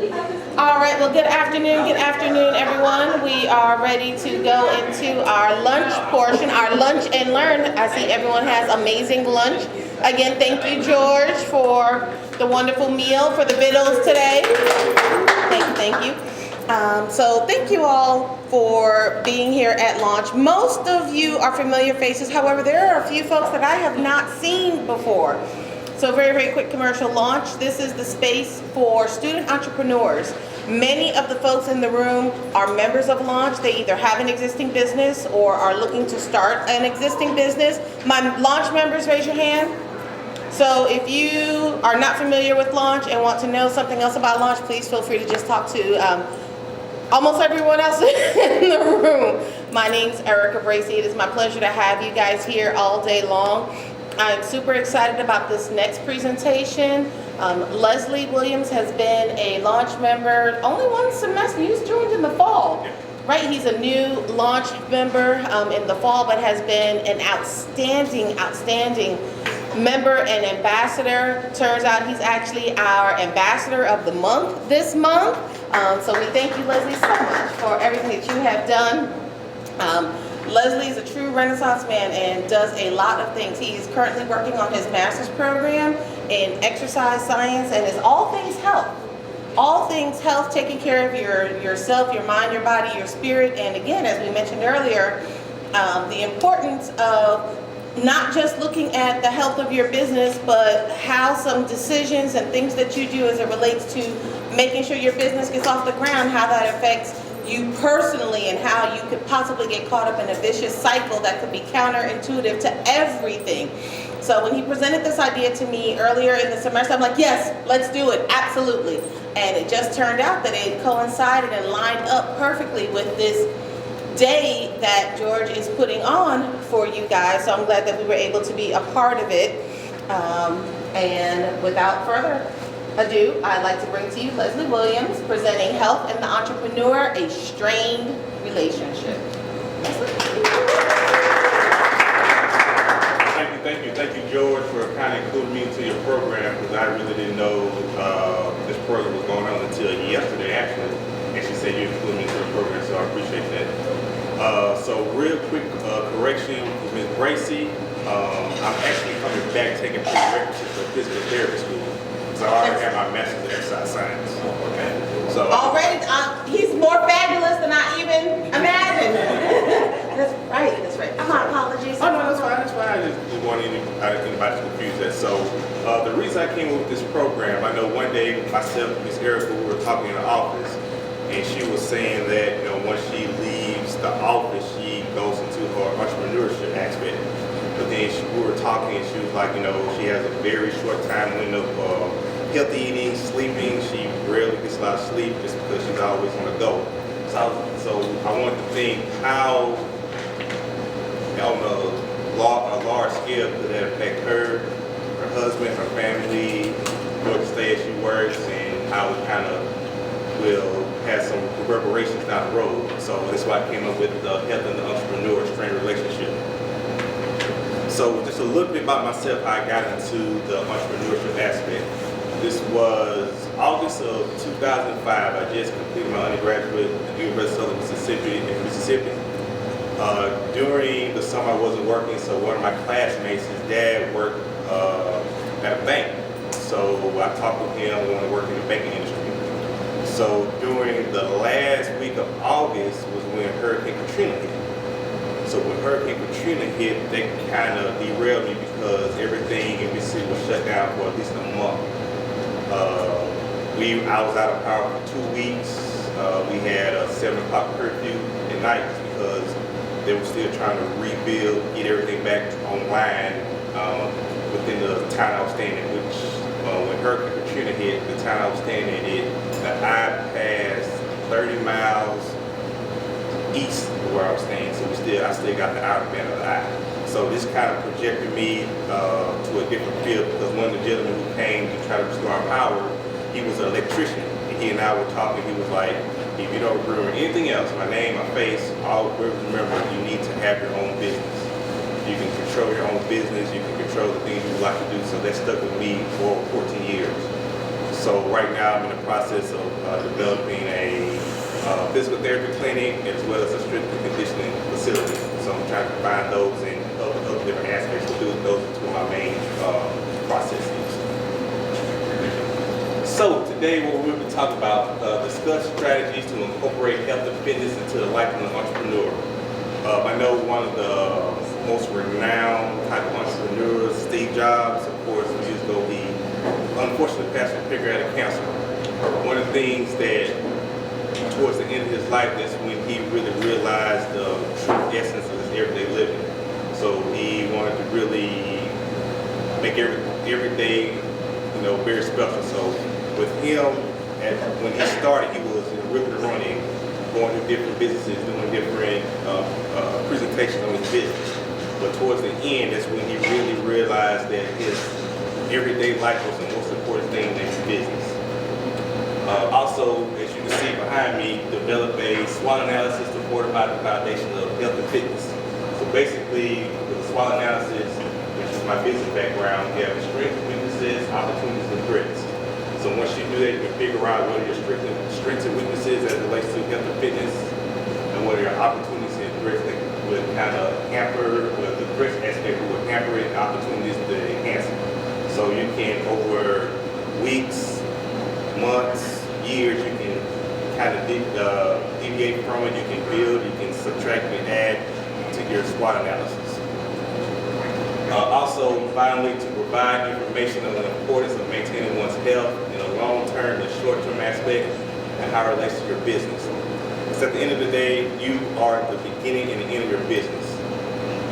All right, well, good afternoon, everyone. We are ready to go into our lunch portion, our lunch and learn. I see everyone has amazing lunch. Again, thank you, George, for the wonderful meal, for the victuals today. Thank you. So thank you all for being here at launch. Most of you are familiar faces. However, there are a few folks that I have not seen before. So very quick commercial launch. This is the space for student entrepreneurs. Many of the folks in the room are members of Launch. They either have an existing business or are looking to start an existing business. My Launch members, raise your hand. So if you are not familiar with Launch and want to know something else about Launch, please feel free to just talk to almost everyone else in the room. My name's Erica Bracey. It is my pleasure to have you guys here all day long. I'm super excited about this next presentation. Leslie Williams has been a Launch member only one semester. He was joined in the fall, right? He's a new Launch member in the fall, but has been an outstanding member and ambassador. Turns out he's actually our ambassador of the month this month. So we thank you, Leslie, so much for everything that you have done. Leslie is a true Renaissance man and does a lot of things. He is currently working on his master's program in exercise science and is all things health. All things health, taking care of yourself, your mind, your body, your spirit. And again, as we mentioned earlier, the importance of not just looking at the health of your business, but how some decisions and things that you do as it relates to making sure your business gets off the ground, how that affects you personally and how you could possibly get caught up in a vicious cycle that could be counterintuitive to everything. So when he presented this idea to me earlier in the semester, I'm like, yes, let's do it, absolutely. And it just turned out that it coincided and lined up perfectly with this day that George is putting on for you guys. So I'm glad that we were able to be a part of it. And without further ado, I'd like to bring to you Leslie Williams, presenting Health and the Entrepreneur, a Strained Relationship. Thank you, George, for kind of including me into your program, because I really didn't know this program was going on until yesterday, actually. And she said you included me into the program, so I appreciate that. So real quick correction, Ms. Bracey, I'm actually coming back taking prerequisites for physical therapy school. So I already have my master's in exercise science. Okay. So already, he's more fabulous than I even imagined. That's right. My apologies. Oh no, that's fine. I just wanted anybody to confuse that. So the reason I came up with this program, I know one day myself and Miss Erica, we were talking in the office, and she was saying that once she leaves the office, she goes into her entrepreneurship aspect. But then we were talking, and she was like, she has a very short time window for healthy eating, sleeping. She rarely gets a lot of sleep just because she's always on the go. So I wanted to think how, on a large scale, could that affect her husband, her family, where to stay as she works, and how it kind of will have some reverberations down the road. So that's why I came up with the Health and the Entrepreneur Strained Relationship. So just a little bit about myself, how I got into the entrepreneurship aspect. This was August of 2005. I just completed my undergraduate at the University of Mississippi. During the summer I wasn't working, so one of my classmates, his dad worked at a bank. So I talked with him, I wanted to work in the banking industry. So during the last week of August was when Hurricane Katrina hit. So when Hurricane Katrina hit, that kind of derailed me because everything in Mississippi was shut down for at least a month. I was out of power for 2 weeks. We had a 7 o'clock curfew at night because they were still trying to rebuild, get everything back online within the town I was staying in, which when Hurricane Katrina hit, the town I was staying in, I passed 30 miles east of where I was staying, so I still got the outer band of the eye. So this kind of projected me to a different field because one of the gentlemen who came to try to restore our power, he was an electrician. And he and I were talking, he was like, if you don't remember anything else, my name, my face, all remember you need to have your own business. You can control your own business, you can control the things you would like to do. So that stuck with me for 14 years. So right now I'm in the process of developing a physical therapy clinic as well as a strength and conditioning facility. So I'm trying to combine those in other different aspects. So those are two of my main processes. So today what we're going to talk about, discuss strategies to incorporate health and fitness into the life of an entrepreneur. I know one of the most renowned type of entrepreneurs, Steve Jobs, of course, years ago, he unfortunately passed from pancreatic cancer. One of the things that towards the end of his life, that's when he really realized the true essence of his everyday living. So he wanted to really make every day, very special. So with him, when he started, he was ripping and running, going to different businesses, doing different presentations on his business. But towards the end, that's when he really realized that his everyday life was the most important thing in his business. Also, as you can see behind me, developed a SWOT analysis to fortify the foundation of health and fitness. So basically, with the SWOT analysis, which is my business background, you have strengths, weaknesses, opportunities, and threats. So once you do that, you can figure out what are your strengths and weaknesses as it relates to health and fitness, and what are your opportunities and threats that would kind of hamper, well, the threats aspect would hamper it, opportunities to enhance it. So you can, over weeks, months, years, you can kind of deviate from it. You can build, you can subtract and add to your SWOT analysis. Also, finally, to provide information on the importance of maintaining one's health in a long-term and short-term aspect and how it relates to your business. Because at the end of the day, you are the beginning and the end of your business.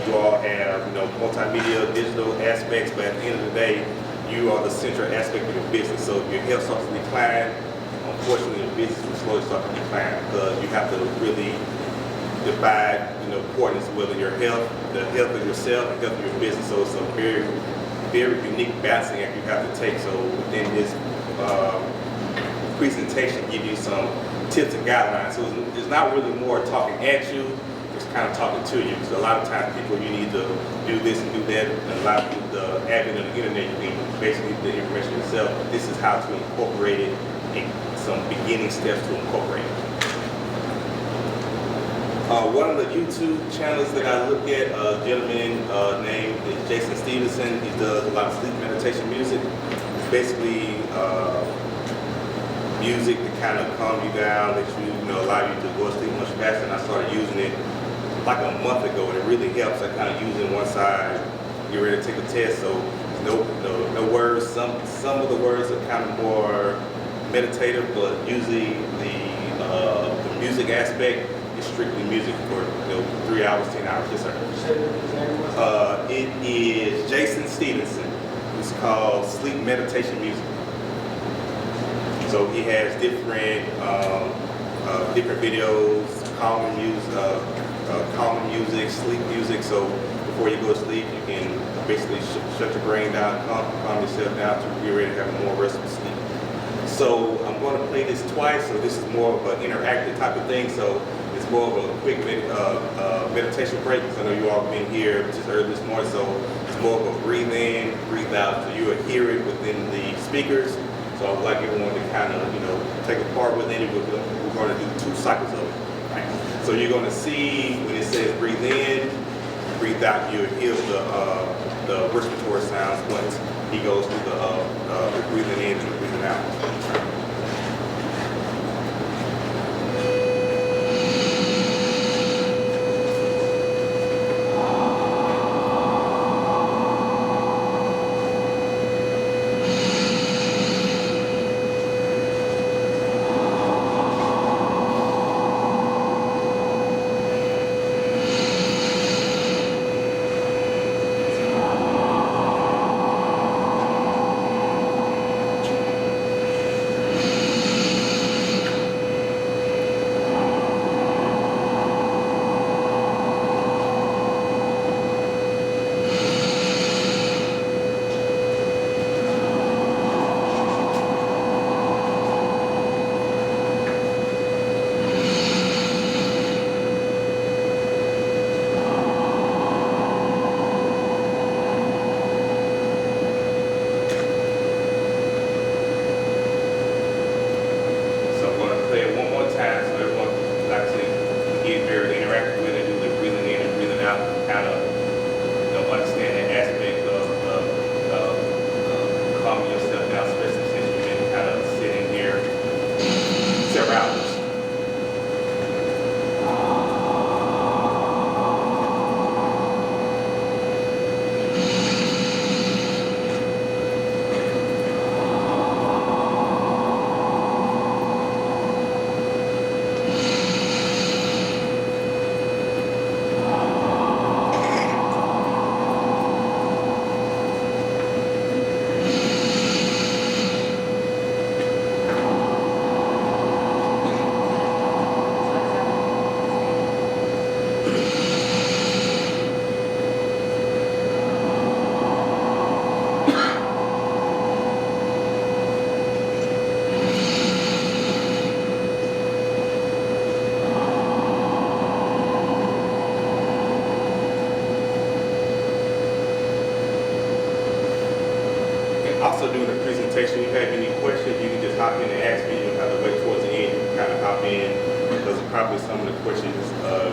You all have, multimedia, digital aspects, but at the end of the day, you are the central aspect of your business. So if your health starts to decline, unfortunately, your business will slowly start to decline because you have to really divide, importance, whether your health, the health of yourself, and health of your business. So it's a very, very unique balancing act you have to take. So within this presentation, give you some tips and guidelines. So it's not really more talking at you. It's kind of talking to you. So a lot of times people, you need to do this and do that, and a lot of people, the advent of the internet, you can basically do the information yourself. This is how to incorporate it, and some beginning steps to incorporate it. One of the YouTube channels that I look at, a gentleman named is Jason Stevenson. He does a lot of sleep meditation music. It's basically music to kind of calm you down, that allow you to go to sleep much faster. And I started using it like a month ago, and it really helps. I kind of use it on one side, get ready to take a test. So no words. Some of the words are kind of more meditative, but usually the music aspect is strictly music for 3 hours, 10 hours. Yes, sir. It is Jason Stevenson. It's called Sleep Meditation Music. So he has different videos, calming music, sleep music. So before you go to sleep, you can basically shut your brain down, calm yourself down to be ready to have a more restful sleep. So I'm going to play this twice. So this is more of an interactive type of thing. So it's more of a quick meditation break. Because I know you all have been here just early this morning. So it's more of a breathe in, breathe out. So you will hear it within the speakers. So I would like everyone to kind of, take a part within it. We're going to do 2 cycles of it. Right? So you're going to see when it says breathe in, breathe out, you'll hear the respiratory sounds once he goes through the breathing in and breathing out. also doing a presentation. If you have any questions, you can just hop in and ask me. You don't have to wait towards the end. You can kind of hop in because probably some of the questions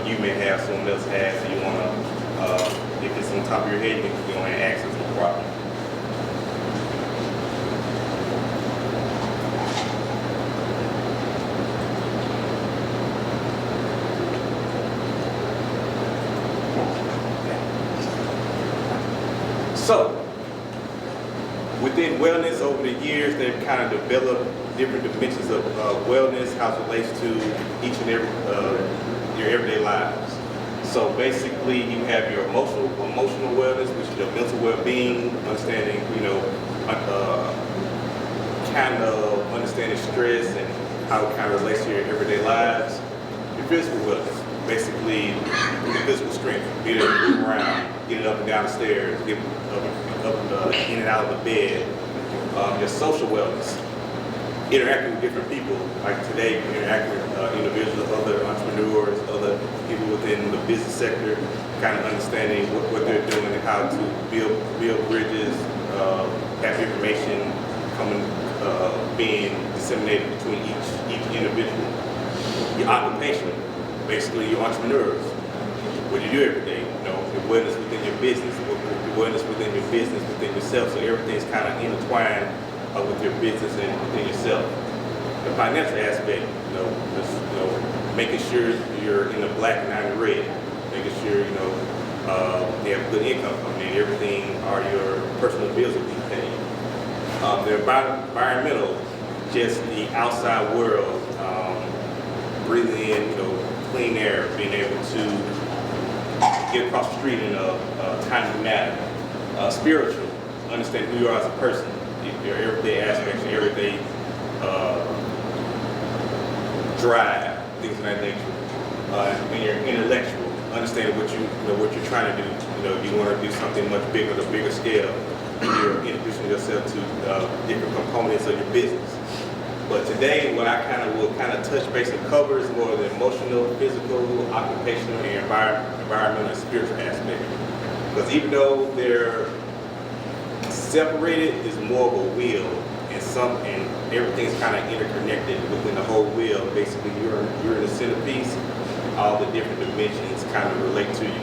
you may have, someone else has, and you want to, if it's on top of your head, you can go and ask us, no problem. So, within wellness, over the years, they've kind of developed different dimensions of wellness, how it relates to each and every your everyday lives. So basically, you have your emotional wellness, which is your mental well-being, understanding, kind of understanding stress and how it kind of relates to your everyday lives. Your physical wellness, basically your physical strength, get it move around, get it up and down the stairs, get up in and out of the bed. Your social wellness, interacting with different people. Like today, interacting with individuals, other entrepreneurs, other people within the business sector, kind of understanding what they're doing and how to build bridges, have information being disseminated between each individual. Your occupation, basically your entrepreneurs, what you do every day, your wellness within your business, your wellness within your business, within yourself, so everything's kind of intertwined with your business and within yourself. The financial aspect, making sure you're in the black and not in the red, making sure you have good income coming in, everything are your personal bills will be paid. The environmental, just the outside world, breathing in, clean air, being able to get across the street in a timely manner. Spiritual, understanding who you are as a person, your everyday aspects, your everyday drive, things of that nature. And your intellectual, understanding what you're trying to do. You want to do something much bigger, on a bigger scale. You're introducing yourself to different components of your business. But today, what I will touch base and cover is more the emotional, physical, occupational, and environmental and spiritual aspect. Because even though they're separated, it's more of a wheel, and everything's kind of interconnected within the whole wheel. Basically, you're in the centerpiece. All the different dimensions kind of relate to you.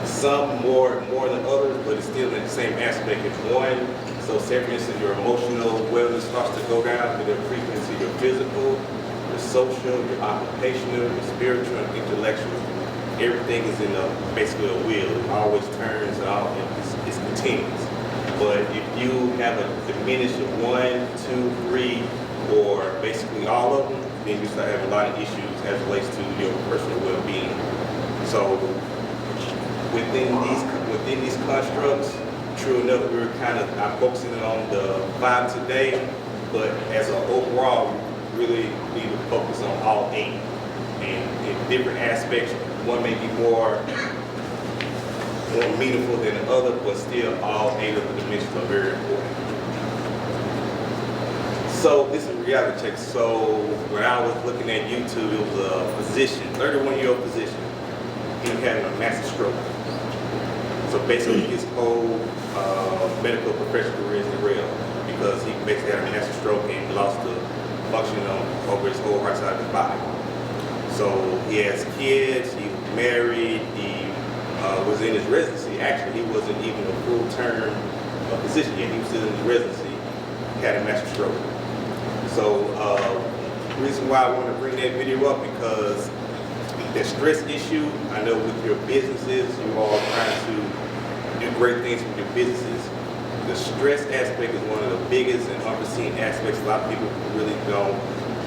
Some more than others, but it's still in the same aspect. It's one. So say for instance, your emotional wellness starts to go down to the frequency, your physical, your social, your occupational, your spiritual, and intellectual. Everything is in basically a wheel. It always turns, it's continuous. But if you have a diminished of 1, 2, 3, or basically all of them, then you start having a lot of issues as it relates to your personal well-being. So within these constructs, true enough, I'm focusing on the 5 today, but as an overall, we really need to focus on all 8. And in different aspects, one may be more meaningful than the other, but still all 8 of the dimensions are very important. So this is a reality check. So when I was looking at YouTube, it was a physician, 31-year-old physician. He was having a massive stroke. So basically his whole medical professional career is derailed because he basically had a massive stroke and he lost the function over his whole right side of his body. So he has kids, he was married, he was in his residency. Actually, he wasn't even a full-term physician yet. He was still in his residency. He had a massive stroke. So the reason why I want to bring that video up because the stress issue, I know with your businesses, you all trying to do great things with your businesses. The stress aspect is one of the biggest and unforeseen aspects a lot of people really don't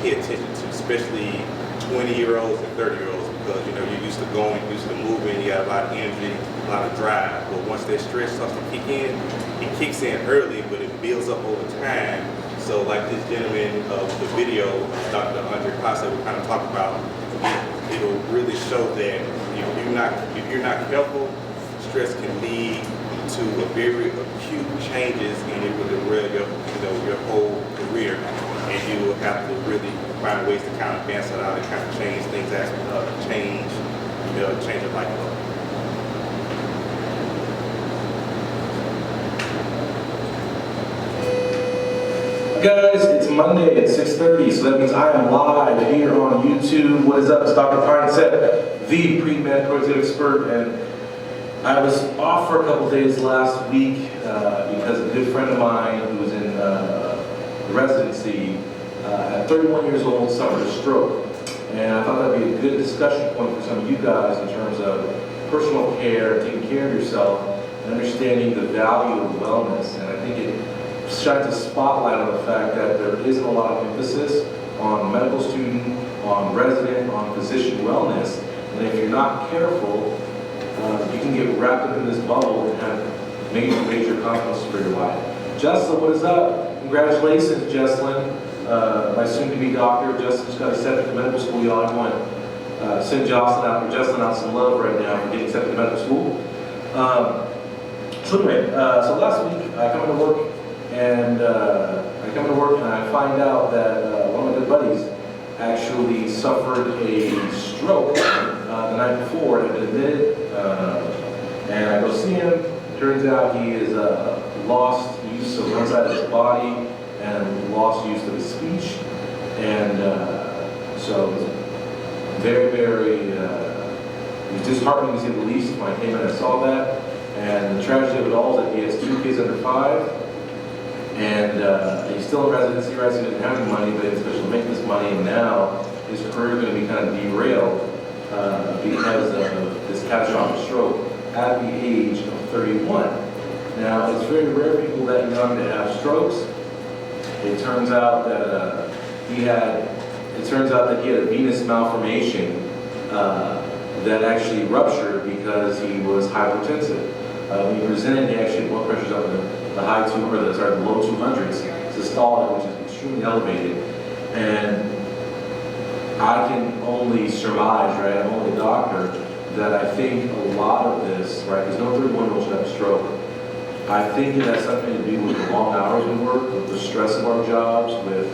pay attention to, especially 20-year-olds and 30-year-olds, because you're used to going, you're used to moving, you got a lot of energy, a lot of drive. But once that stress starts to kick in, it kicks in early, but it builds up over time. So like this gentleman with the video, Dr. Andre Pasa, we kind of talk about, it'll really show that if you're not careful, stress can lead to a very acute changes and it will derail your whole career, and you will have to really find ways to kind of balance it out and kind of change things as change your life up. Guys, it's Monday at 6:30, so that means I am live here on YouTube. What is up? It's Dr. Pinesett, the pre-med productivity expert, and I was off for a couple days last week because a good friend of mine who was in residency at 31 years old suffered a stroke. And I thought that'd be a good discussion point for some of you guys in terms of personal care, taking care of yourself, and understanding the value of wellness. And I think it shines a spotlight on the fact that there isn't a lot of emphasis on medical student, on resident, on physician wellness. And if you're not careful, you can get wrapped up in this bubble and have major consequences for your life. Jesselyn, what is up? Congratulations, Jesselyn. My soon-to-be doctor, Jesselyn, just got accepted to medical school. Y'all, I want to send Jesselyn out some love right now for getting accepted to medical school. So anyway, so last week I come into work and I find out that one of my good buddies actually suffered a stroke the night before and had been admitted. And I go see him. Turns out he has lost use of one side of his body and lost use of his speech. And so it was very, it was disheartening to say the least when I came in and I saw that. And the tragedy of it all is that he has 2 kids under 5. And he's still in residency, right? So he doesn't have any money, but he's supposed to make this money. And now his career is going to be kind of derailed because of this catastrophic stroke at the age of 31. Now, it's very rare for people that young to have strokes. It turns out that he had a venous malformation that actually ruptured because he was hypertensive. When he presented, he actually had blood pressures up in the low 200s, systolic, which is extremely elevated. And I can only surmise, right? I'm only a doctor, that I think a lot of this, right? Because no 31-year-old should have a stroke. I think it has something to do with the long hours we work, with the stress of our jobs, with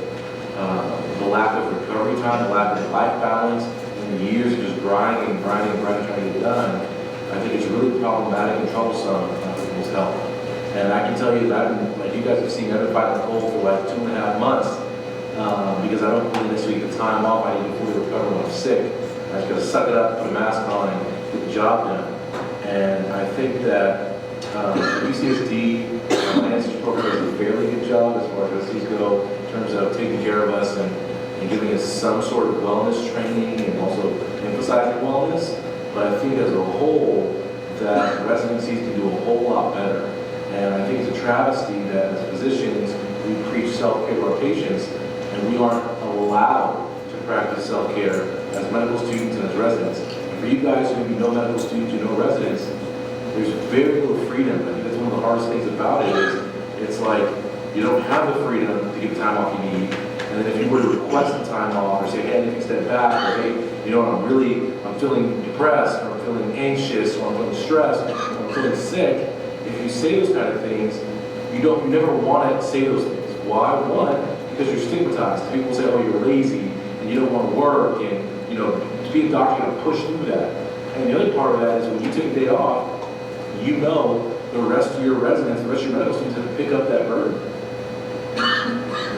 the lack of recovery time, the lack of life balance, and the years of just grinding, trying to get it done. I think it's really problematic and troublesome for people's health. And I can tell you that like you guys have seen, I've been fighting a cold for like 2.5 months because I don't really necessarily get the time off. I need to fully recover when I'm sick. I just gotta suck it up, put a mask on, and get the job done. And I think that UCSD, my Answers program does a fairly good job as far as these go in terms of taking care of us and giving us some sort of wellness training and also emphasizing wellness. But I think as a whole, that residencies can do a whole lot better. And I think it's a travesty that as physicians, we preach self-care to our patients, and we aren't allowed to practice self-care as medical students and as residents. And for you guys who maybe know medical students, you know residents, there's very little freedom. I think that's one of the hardest things about it is it's like you don't have the freedom to get the time off you need. And then if you were to request the time off or say, hey, I need to step back, or hey, you know, I'm feeling depressed, or I'm feeling anxious, or I'm feeling stressed, or I'm feeling sick, if you say those kind of things, you never want to say those things. Why? One, because you're stigmatized. People say, oh, you're lazy, and you don't want to work, and you know, to be a doctor, you got to push through that. And the other part of that is when you take a day off, you know the rest of your residents, the rest of your medical students have to pick up that burden.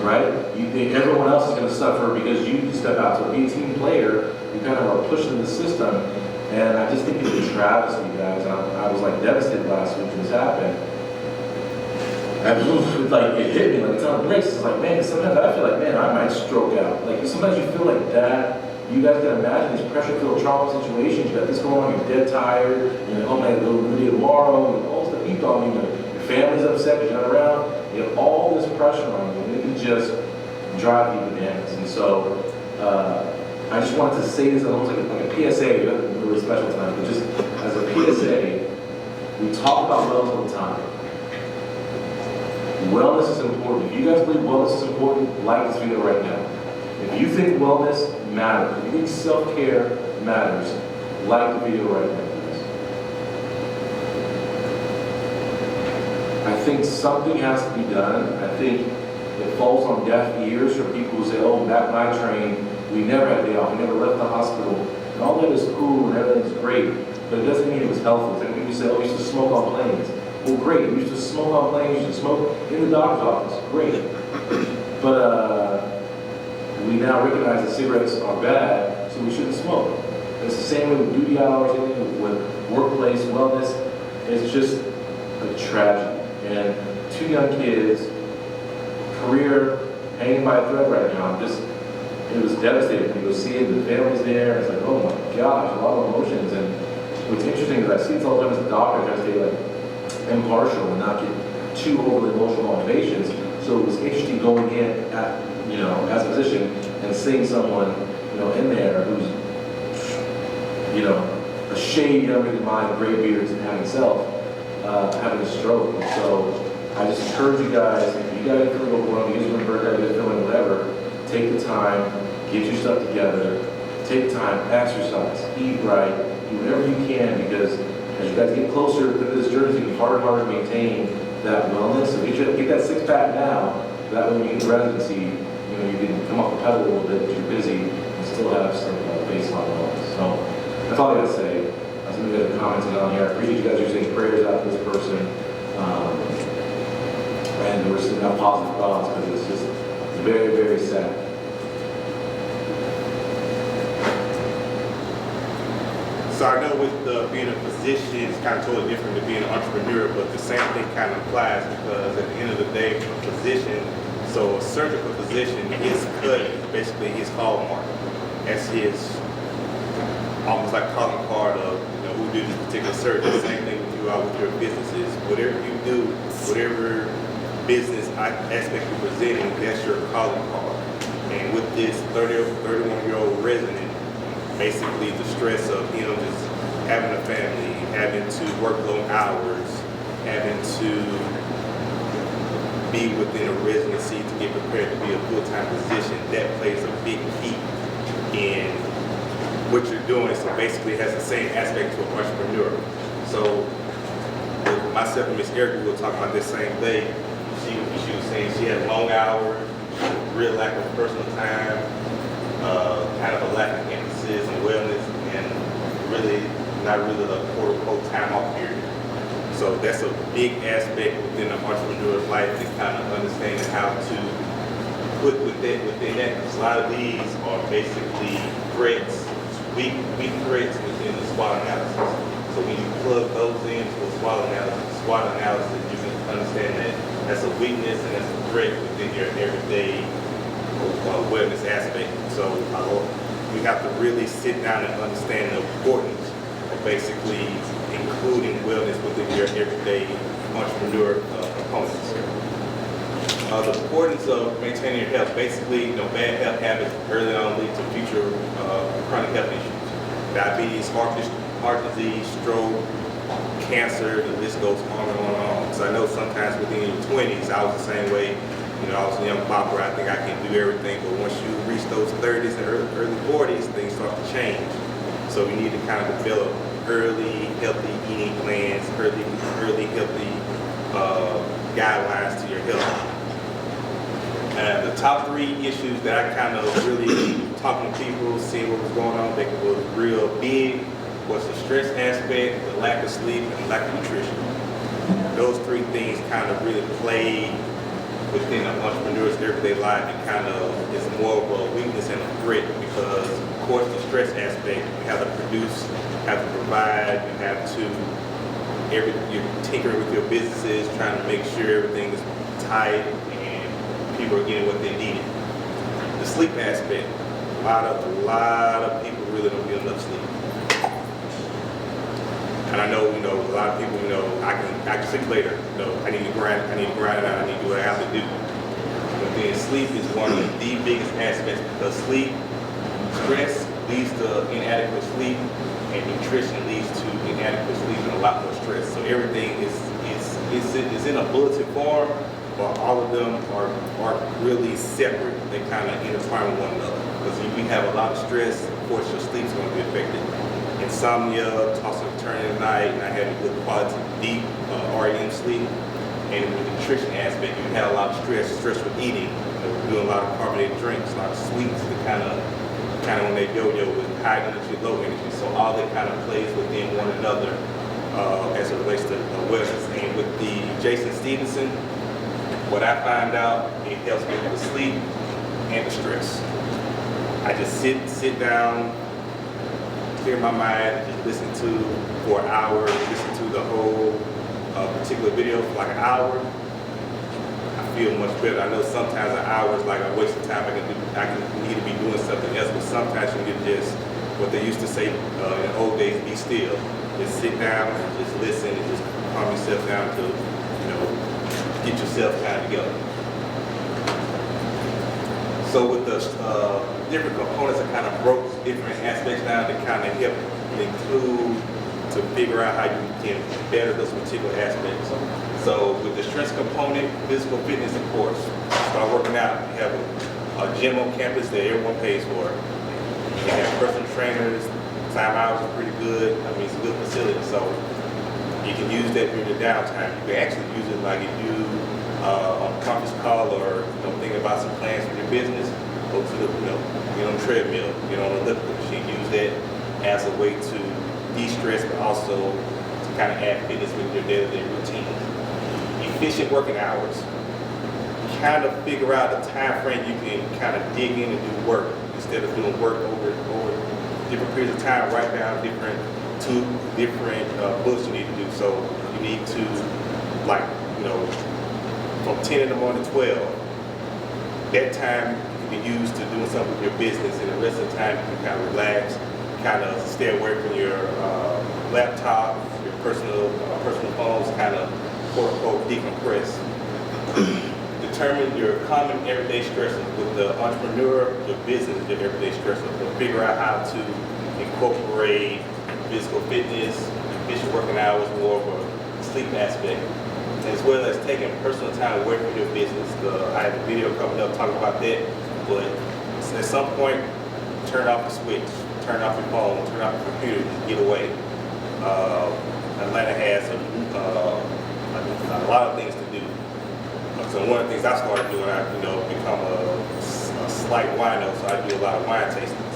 Right? Everyone else is going to suffer because you step out. So be a team player, you kind of are pushing the system. And I just think it's a travesty, guys. I was like devastated last week when this happened. And it hit me like it's on the brakes. It's like, man, sometimes I feel like, man, I might stroke out. Like sometimes you feel like that. You guys can imagine these pressure-filled trauma situations. You got this going on, you're dead tired, you're like, oh man, it'll be tomorrow, and all this stuff heaped on you. Your family's upset because you're not around. You have all this pressure on you, and it can just drive you bananas. And so, I just wanted to say this almost like a PSA, nothing really special tonight, but just as a PSA, we talk about wellness all the time. Wellness is important. If you guys believe wellness is important, like this video right now. If you think wellness matters, if you think self-care matters, like the video right now, please. I think something has to be done. I think it falls on deaf ears for people who say, oh, back when I trained, we never had a day off, we never left the hospital. And all that is cool and everything's great, but it doesn't mean it was healthy. It's like people say, oh, we used to smoke on planes. Well, great, we used to smoke on planes, we used to smoke in the doctor's office. Great. But we now recognize that cigarettes are bad, so we shouldn't smoke. It's the same way with duty hours, with workplace wellness. It's just a tragedy. And 2 young kids, career hanging by a thread right now. It was devastating. You go see it, the family's there, it's like, oh my gosh, a lot of emotions. And what's interesting is I see this all the time as a doctor, trying to stay like impartial and not get too overly emotional motivations. So it was interesting going in at, as a physician and seeing someone, in there who's, a shade younger than mine, gray beards and having having a stroke. And so I just encourage you guys, if you guys feel overwhelmed, you guys birthday, you guys feeling whatever, take the time, get your stuff together, take time, exercise, eat right, do whatever you can, because as you guys get closer to this journey, it's going to be harder and harder to maintain that wellness. So get that 6-pack now, that way when you get to residency, you can come off the pedal a little bit because you're busy and still have some baseline wellness. So that's all I got to say. Some of you guys are commenting on here. I appreciate you guys are saying prayers out to this person. And we're seeing that positive thoughts because it's just very, very sad. So I know with being a physician, it's kind of totally different than being an entrepreneur, but the same thing kind of applies because at the end of the day, a physician, so a surgical physician, his cut is basically his hallmark. That's his, almost like calling card of, who did this particular surgery. Same thing with you out with your businesses. Whatever you do, whatever business aspect you're presenting, that's your calling card. And with this 31-year-old resident, basically the stress of just having a family, having to work long hours, having to be within a residency to get prepared to be a full-time physician, that plays a big key in what you're doing. So basically it has the same aspect to an entrepreneur. So with myself and Miss Erica, we were talking about this same thing. She was saying she had long hours, real lack of personal time, kind of a lack of emphasis and wellness, and really not really the quote-unquote time off period. So that's a big aspect within the entrepreneur's life, and kind of understanding how to put within that, because a lot of these are basically threats, weak threats within the SWOT analysis. So when you plug those into a SWOT analysis, you can understand that that's a weakness and that's a threat within your everyday wellness aspect. So we have to really sit down and understand the importance of basically including wellness within your everyday entrepreneur components. The importance of maintaining your health. Basically, bad health habits early on lead to future chronic health issues. Diabetes, heart disease, stroke, cancer, the list goes on and on and on. So I know sometimes within your 20s, I was the same way. I was a young popper, I think I can do everything, but once you reach those 30s and early 40s, things start to change. So we need to kind of develop early healthy eating plans, early healthy guidelines to your health. The top 3 issues that I kind of really talking to people, seeing what was going on, that was real big, was the stress aspect, the lack of sleep, and lack of nutrition. Those 3 things kind of really played within an entrepreneur's everyday life. It kind of is more of a weakness and a threat because, of course, the stress aspect, you have to produce, have to provide, you have to, you're tinkering with your businesses, trying to make sure everything is tight and people are getting what they needed. The sleep aspect, a lot of people really don't get enough sleep. And I know, a lot of people, I can sleep later. I need to grind it out, I need to do what I have to do. But then sleep is one of the biggest aspects because stress leads to inadequate sleep, and nutrition leads to inadequate sleep and a lot more stress. So everything is in a bulleted form, but all of them are really separate. They kind of intertwine with one another. Because if you have a lot of stress, of course your sleep's going to be affected. Insomnia, tossing and turning at night, not having good quality, deep REM sleep, and with the nutrition aspect, you had a lot of stress with eating. We're doing a lot of carbonated drinks, a lot of sweets to kind of when they yo-yo with high energy, low energy. So all that kind of plays within one another as it relates to wellness. And with the Jason Stevenson What I find out, it helps me with the sleep and the stress. I just sit down, clear my mind, and just listen to for an hour, listen to the whole particular video for like an hour. I feel much better. I know sometimes an hour is like a waste of time. I can need to be doing something else, but sometimes you can just, what they used to say in the old days, be still. Just sit down and just listen and just calm yourself down to, get yourself kind of together. So with the different components, I kind of broke different aspects down to kind of help include, to figure out how you can better those particular aspects. So with the stress component, physical fitness, of course, start working out. We have a gym on campus that everyone pays for. We have personal trainers, time hours are pretty good. I mean, it's a good facility, so you can use that during the downtime. You can actually use it like if you on a conference call or thinking about some plans for your business, go to the, get on the treadmill, get on the elliptical machine, use that as a way to de-stress, but also to kind of add fitness with your day-to-day routine. Efficient working hours. Kind of figure out the time frame you can kind of dig in and do work instead of doing work over different periods of time. Write down different books you need to do. So you need to, from 10 in the morning to 12, that time can be used to doing something with your business, and the rest of the time you can kind of relax, kind of stay away from your laptop, your personal phones, kind of quote unquote decompress. Determine your common everyday stressors. With the entrepreneur, your business is your everyday stressor. So figure out how to incorporate physical fitness, efficient working hours, more of a sleep aspect, as well as taking personal time away from your business. I have a video coming up talking about that, but at some point, turn off the switch, turn off your phone, turn off your computer, just get away. Atlanta has a lot of things to do. So one of the things I started doing, I become a slight wino, so I do a lot of wine tastings.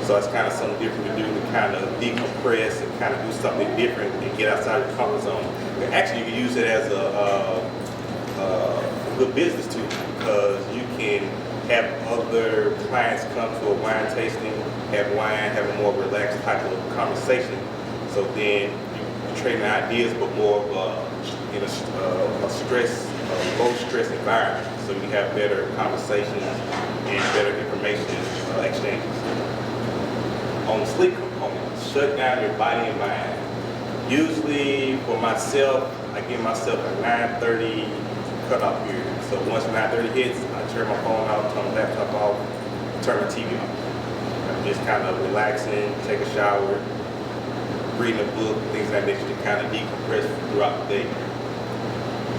So it's kind of something different to do to kind of decompress and kind of do something different and get outside your comfort zone. And actually, you can use it as a good business tool, because you can have other clients come to a wine tasting, have wine, have a more relaxed type of conversation. So then you're trading ideas, but more of a low stress environment. So you have better conversations and better information exchanges. On the sleep component, shut down your body and mind. Usually for myself, I give myself a 9:30 cutoff period. So once 9:30 hits, I turn my phone off, turn my laptop off, turn my TV off. I'm just kind of relaxing, take a shower, reading a book, things like that to kind of decompress throughout the day.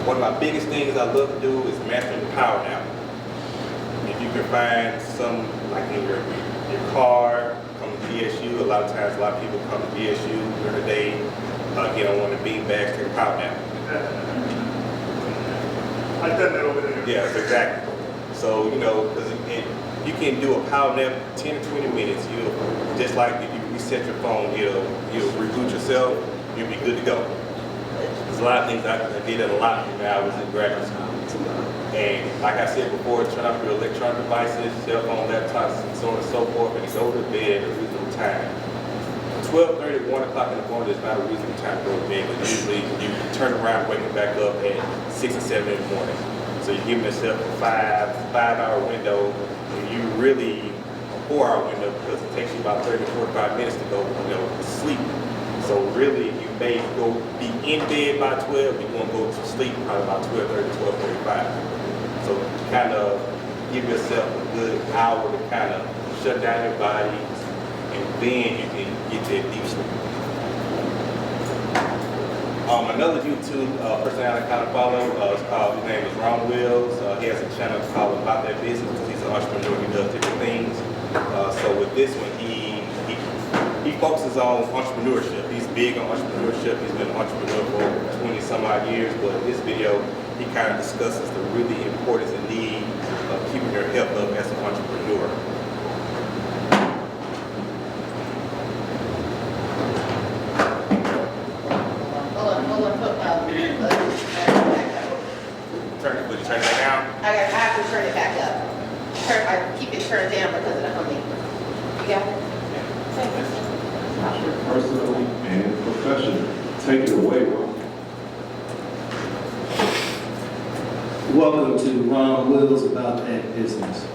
One of my biggest things I love to do is mastering the power nap. If you can find some, like in your car, come to DSU, a lot of times a lot of people come to DSU during the day, get on one of the bean bags, take a power nap. I've done that over there. Yeah, exactly. So, because you can do a power nap 10 to 20 minutes. Just like if you reset your phone, you'll reboot yourself, you'll be good to go. There's a lot of things I did a lot when I was in graduate school. And like I said before, turn off your electronic devices, cell phone, laptops, and so on and so forth, and go to bed at a reasonable time. 12:30, 1 o'clock in the morning is not a reasonable time to go to bed, but usually you turn around waking back up at 6 or 7 in the morning. So you're giving yourself a 5-hour window, and you really a 4-hour window, because it takes you about 30 to 45 minutes to go sleep. So really you may be in bed by 12, you're going to go to sleep probably about 12:30 to 12:45. So kind of give yourself a good hour to kind of shut down your body, and then you can get that deep sleep. Another YouTube personality I kind of follow, his name is Ron Wills. He has a channel called About That Business, because he's an entrepreneur, he does different things. So with this one, he focuses on entrepreneurship. He's big on entrepreneurship. He's been an entrepreneur for over 20 some odd years, but in this video, he kind of discusses the really importance and need of keeping your health up as an entrepreneur. would you turn it back down? I have to turn it back up. I keep it turned down because of the humming. You got it? Personally and professionally. Take it away, Ron. Welcome to Ron Wills About That Business.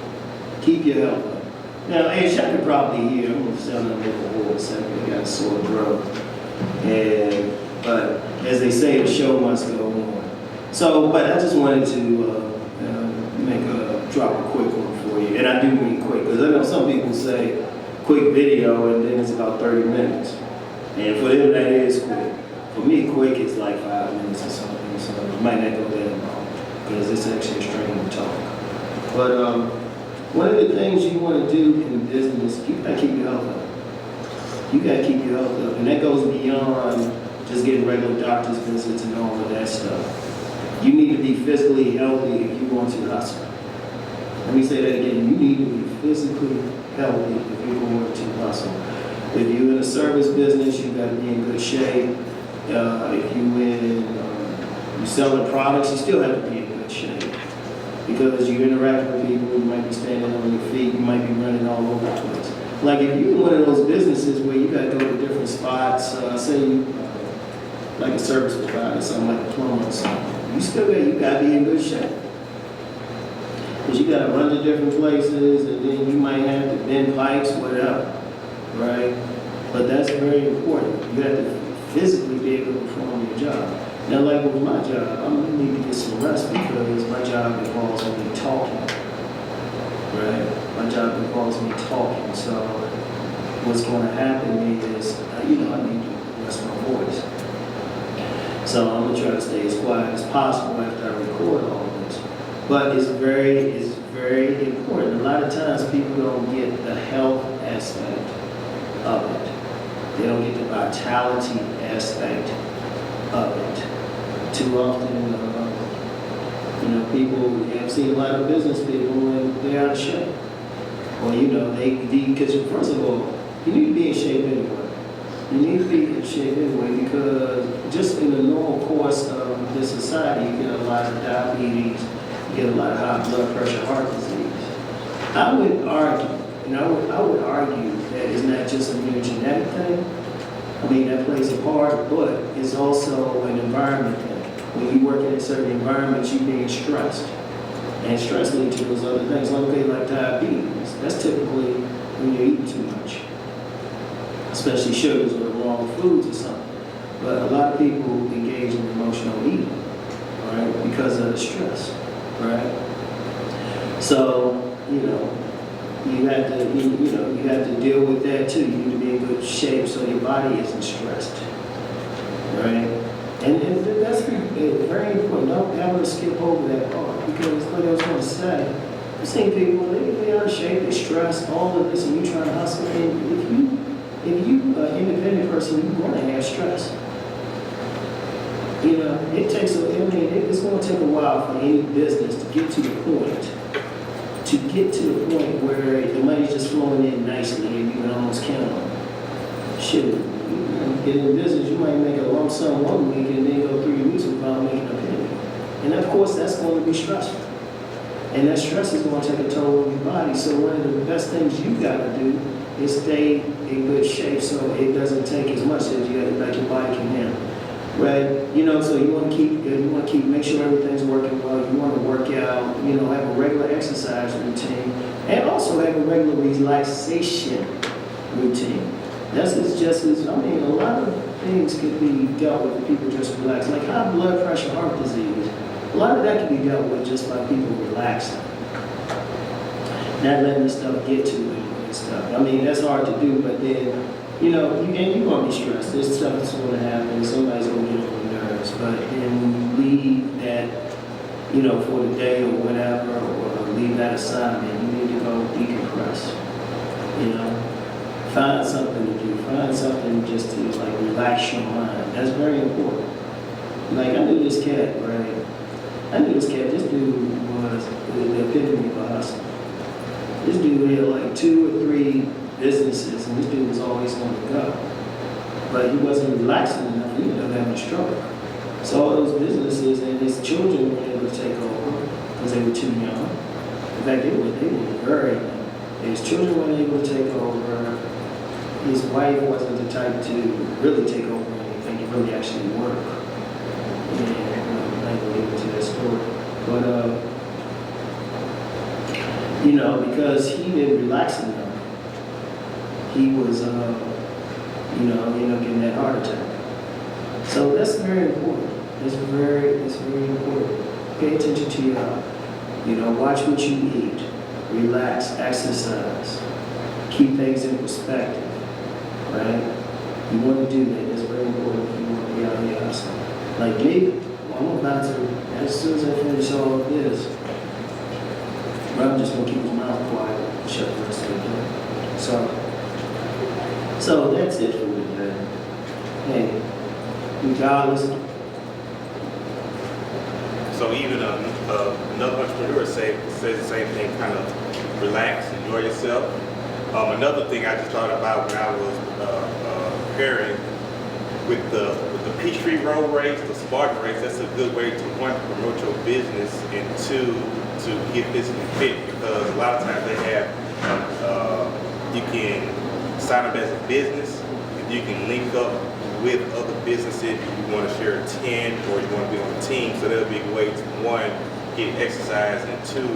Keep your health up. Now, as y'all can probably hear, I'm sounding a little hoarse. I got a sore throat. But as they say, the show must go on. So, but I just wanted to drop a quick one for you. And I do mean quick, because I know some people say quick video and then it's about 30 minutes. And for them, that is quick. For me, quick is like 5 minutes or something. So it might not go that long, because it's actually a stream of talk. But one of the things you want to do in business, you got to keep your health up. You got to keep your health up. And that goes beyond just getting regular doctor's visits and all of that stuff. You need to be physically healthy if you want to hustle. Let me say that again. You need to be physically healthy if you're going to hustle. If you're in a service business, you got to be in good shape. If you're selling products, you still have to be in good shape. Because you interact with people, you might be standing on your feet, you might be running all over the place. Like if you're in one of those businesses where you got to go to different spots, say you like a service provider, something like a plumber or something, you got to be in good shape. Because you got to run to different places, and then you might have to bend pipes, whatever, right? But that's very important. You have to physically be able to perform your job. Now, like with my job, I'm going to need to get some rest because my job involves me talking, right? My job involves me talking. So what's going to happen is, I need to rest my voice. So I'm going to try to stay as quiet as possible after I record all of this. But it's very important. A lot of times people don't get the health aspect of it. They don't get the vitality aspect of it. Too often, people, I've seen a lot of business people and they're out of shape. Or, because first of all, you need to be in shape anyway. You need to be in shape anyway because just in the normal course of this society, you get a lot of diabetes, you get a lot of high blood pressure, heart disease. I would argue that it's not just a mere genetic thing. I mean, that plays a part, but it's also an environment thing. When you work in certain environments, you're being stressed. And stress leads to those other things, like diabetes. That's typically when you're eating too much, especially sugars or the wrong foods or something. But a lot of people engage in emotional eating, right, because of the stress, right? So, you have to deal with that too. You need to be in good shape so your body isn't stressed, right? And that's very important. Don't ever skip over that part because what I was going to say, I've seen people, they out of shape, they stressed, all of this, and you trying to hustle. And if you an independent person, you're going to have stress. It's going to take a while for any business to get to the point where the money's just flowing in nicely and you can almost count on it. Shit, get in business, you might make a lump sum 1 week and then go 3 weeks without making a penny. And of course, that's going to be stressful. And that stress is going to take a toll on your body. So one of the best things you got to do is stay in good shape so it doesn't take as much as your body can handle. Right, so you want to keep, make sure everything's working well. You want to work out, have a regular exercise routine, and also have a regular relaxation routine. That's just as, a lot of things could be dealt with if people just relax. Like high blood pressure, heart disease, a lot of that can be dealt with just by people relaxing. Not letting the stuff get to them and stuff. That's hard to do, but then, you're going to be stressed. This stuff is going to happen. Somebody's going to get on your nerves. But then you leave that, for the day or whatever, or leave that assignment. You need to go decompress. Find something to do. Find something just to, relax your mind. That's very important. I knew this cat, right? This dude was the epitome of a hustler. This dude had 2 or 3 businesses, and this dude was always on the go. But he wasn't relaxing enough. He ended up having a stroke. So all those businesses and his children were able to take over because they were too young. In fact, they were very young. His children weren't able to take over. His wife wasn't the type to really take over anything, to really actually work. And I can get into that story. But, you know, because he didn't relax enough, he was, you know, ended up getting that heart attack. So that's very important. It's very important. Pay attention to your health. You know, watch what you eat. Relax, exercise. Keep things in perspective, right? You want to do that. It's very important if you want to be out here hustling. Like me, I'm about to, as soon as I finish all of this, I'm just going to keep my mouth quiet and shut the rest of it down. So that's it for me, man. Hey, regardless. So even another entrepreneur says the same thing, kind of relax, enjoy yourself. Another thing I just thought about when I was preparing with the Peachtree Road Race, the Spartan Race, that's a good way to, one, promote your business, and two, to get physically fit, because a lot of times they have, you can sign up as a business, and you can link up with other businesses if you want to share a tent or you want to be on a team. So that'll be a way to, one, get exercise, and two,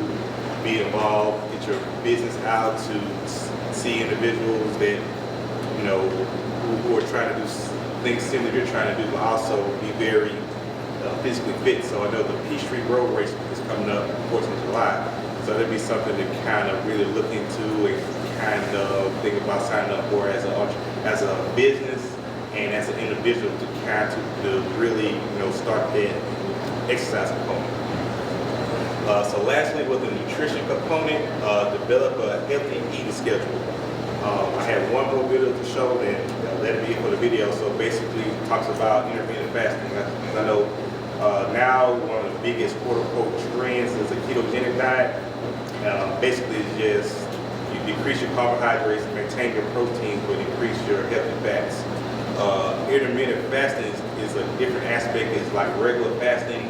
be involved, get your business out to see individuals that, you know, who are trying to do things similar to you're trying to do, but also be very physically fit. So I know the Peachtree Road Race is coming up, of course, in July. So that'd be something to kind of really look into and kind of think about signing up for as a business and as an individual, to kind to really, you know, start that exercise component. So lastly, with the nutrition component, develop a healthy eating schedule. I have one more video to show, and that'll be it for the video. So basically, it talks about intermittent fasting. I know now one of the biggest quote-unquote trends is a ketogenic diet. Basically, it's just you decrease your carbohydrates, maintain your proteins, but increase your healthy fats. Intermittent fasting is a different aspect. It's like regular fasting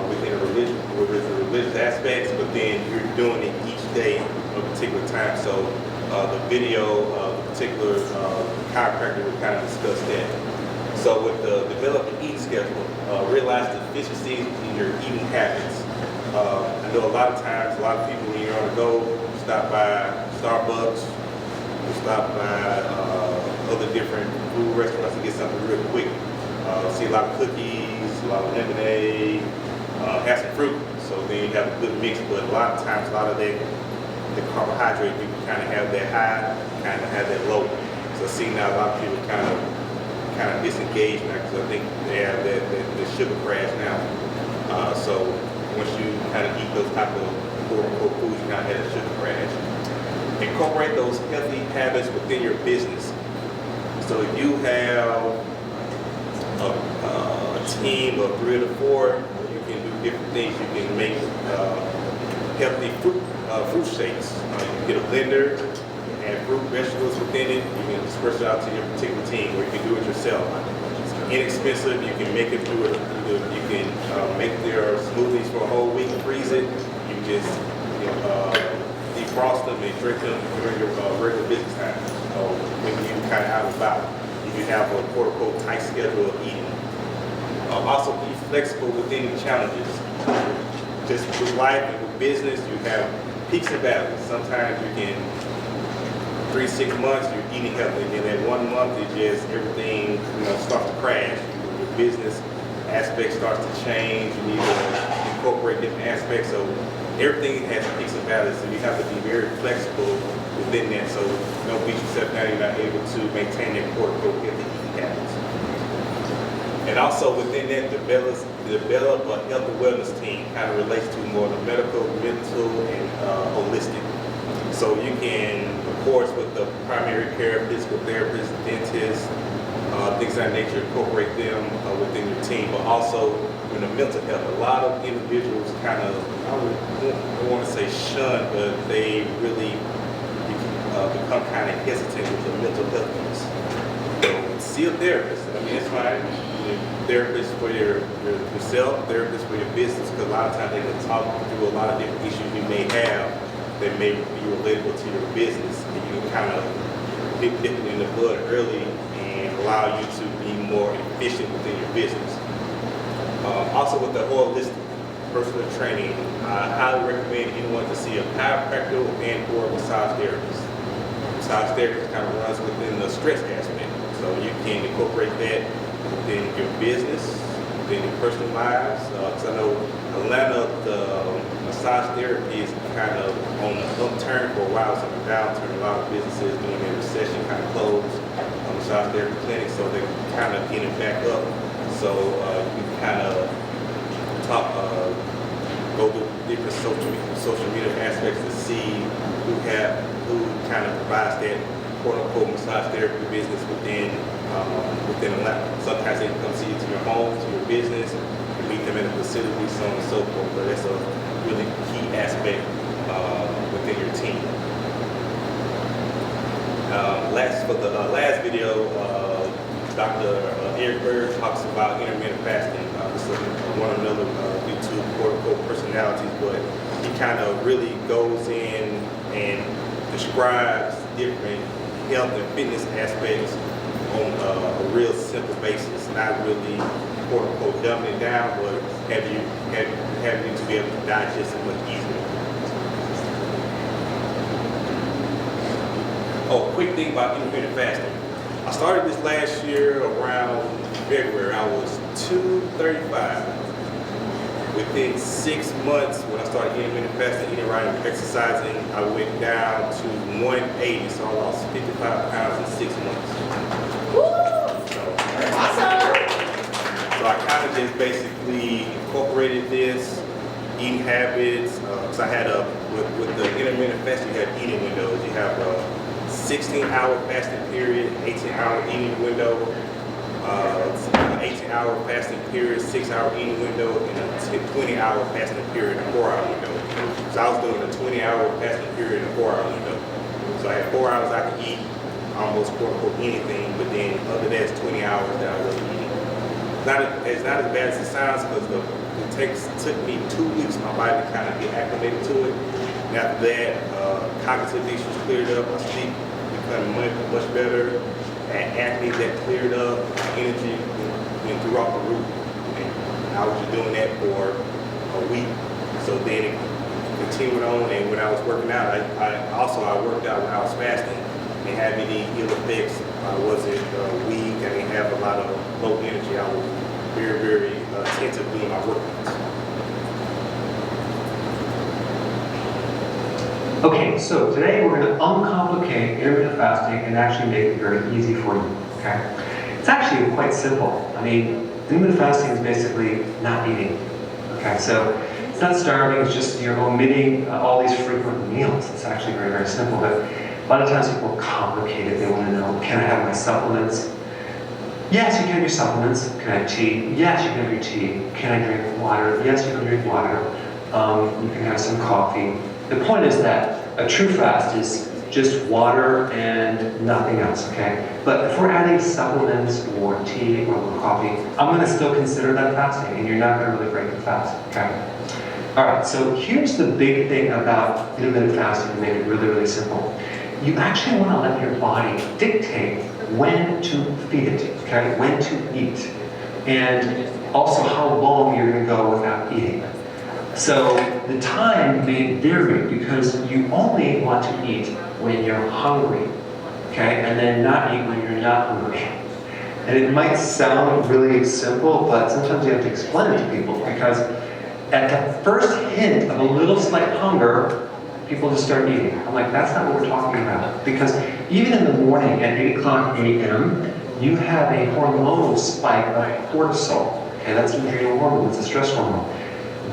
within a religious aspects, but then you're doing it each day at a particular time. So the video, the particular chiropractor will kind of discuss that. So with the develop an eating schedule, realize the deficiencies in your eating habits. I know a lot of times, a lot of people when you're on the go, stop by Starbucks, stop by other different food restaurants to get something real quick. See a lot of cookies, a lot of lemonade, have some fruit. So then you have a good mix, but a lot of times, a lot of that, the carbohydrate, people kind of have that high, kind of have that low. So see now a lot of people kind of disengage now, because I think they have that sugar crash now. So once you kind of eat those type of quote-unquote foods, you kind of have that sugar crash. Incorporate those healthy habits within your business. So if you have a team of 3 to 4, you can do different things. You can make healthy fruit shakes. You can get a blender, add fruit, vegetables within it. You can disperse it out to your particular team, or you can do it yourself. It's inexpensive. You can make it through it. You can make their smoothies for a whole week, freeze it. You just defrost them and drink them during your regular business time. So when you kind of out and about, you have a quote-unquote tight schedule of eating. Also be flexible within the challenges. Just with life and with business, you have peaks and valleys. Sometimes you can, 3-6 months, you're eating healthy, and then that 1 month, it just everything starts to crash. Your business aspect starts to change. You need to incorporate different aspects. So everything has peaks and valleys, so you have to be very flexible within that. So don't beat yourself down. You're not able to maintain that quote-unquote healthy eating habits. And also within that, develop a health and wellness team. Kind of relates to more the medical, mental, and holistic. So you can, of course, with the primary care, physical therapist, dentist, things of that nature, incorporate them within your team. But also in the mental health, a lot of individuals kind of, I don't want to say shun, but they really become kind of hesitant with the mental health piece. So see a therapist. I mean, it's fine. therapist for yourself, therapist for your business, because a lot of times they can talk through a lot of different issues you may have that may be relatable to your business, and you can kind of dip it in the blood early and allow you to be more efficient within your business. Also with the holistic personal training, I highly recommend anyone to see a chiropractor and or massage therapist. Massage therapist kind of runs within the stress aspect, so you can incorporate that within your business, within your personal lives. Because I know Atlanta, the massage therapy is kind of on the upturn for a while, so the downturn. A lot of businesses during their recession kind of closed massage therapy clinics, so they're kind of getting back up. So you kind of go through different social media aspects to see who kind of provides that quote unquote massage therapy business within Atlanta. Sometimes they can come see you to your home, to your business, and meet them in a facility, so on and so forth. But that's a really key aspect within your team. For the last video, Dr. Eric Berg talks about intermittent fasting. This is one of another YouTube quote-unquote personalities, but he kind of really goes in and describes different health and fitness aspects on a real simple basis, not really quote-unquote dumbing it down, but have you to be able to digest it much easier. Oh, quick thing about intermittent fasting. I started this last year around February. I was 235. Within 6 months, when I started intermittent fasting, eating right and exercising, I went down to 180. So I lost 55 pounds in 6 months. So I kind of just basically incorporated this, eating habits. Because I had with the intermittent fasting, you have eating windows. You have a 16-hour fasting period, 18-hour eating window, 18-hour fasting period, 6-hour eating window, and a 20-hour fasting period, a 4-hour window. So I was doing a 20-hour fasting period and a 4-hour window. So I had 4 hours I could eat almost quote-unquote anything, but then other than that, it's 20 hours that I wasn't eating. It's not as bad as it sounds, because it took me 2 weeks for my body to kind of get acclimated to it. And after that, cognitive issues cleared up, my sleep became much better, and acne that cleared up, my energy went throughout the roof. And I was just doing that for a week. So then it continued on, and when I was working out, I worked out when I was fasting. It had many ill effects. I wasn't weak, I didn't have a lot of low energy. I was very, very attentive doing my workouts. Okay, so today we're going to uncomplicate intermittent fasting and actually make it very easy for you, okay? It's actually quite simple. I mean, intermittent fasting is basically not eating, okay? So it's not starving, it's just you're omitting all these frequent meals. It's actually very, very simple, but a lot of times people complicate it. They want to know, can I have my supplements? Yes, you can have your supplements. Can I have tea? Yes, you can have your tea. Can I drink water? Yes, you can drink water. You can have some coffee. The point is that a true fast is just water and nothing else, okay? But if we're adding supplements or tea or coffee, I'm going to still consider that fasting, and you're not going to really break the fast, okay? All right, so here's the big thing about intermittent fasting to make it really, really simple. You actually want to let your body dictate when to feed it, okay? When to eat. And also how long you're going to go without eating. So the time may vary because you only want to eat when you're hungry, okay? And then not eat when you're not hungry. And it might sound really simple, but sometimes you have to explain it to people, because at the first hint of a little slight hunger, people just start eating. I'm like, that's not what we're talking about. Because even in the morning at 8 o'clock a.m., you have a hormonal spike of cortisol. Okay, that's an adrenal hormone, it's a stress hormone.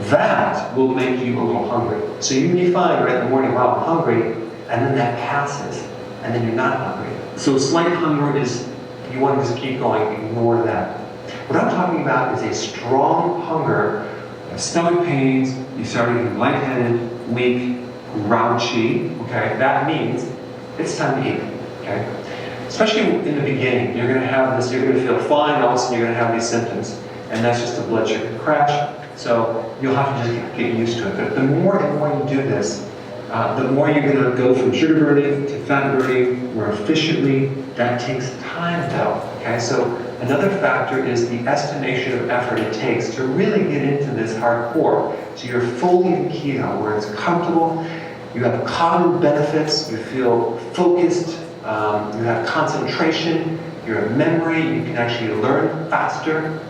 That will make you a little hungry. So you may find right in the morning, wow, I'm hungry, and then that passes, and then you're not hungry. So slight hunger is, you want to just keep going, ignore that. What I'm talking about is a strong hunger, stomach pains, you start getting lightheaded, weak, grouchy, okay? That means it's time to eat, okay? especially in the beginning, you're going to have this, you're going to feel fine, all of a sudden you're going to have these symptoms, and that's just a blood sugar crash. So you'll have to just get used to it. But the more and more you do this, the more you're going to go from sugar burning to fat burning more efficiently. That takes time though, okay? So another factor is the estimation of effort it takes to really get into this hardcore. So you're fully in keto, where it's comfortable, you have cognitive benefits, you feel focused, you have concentration, you have memory, you can actually learn faster.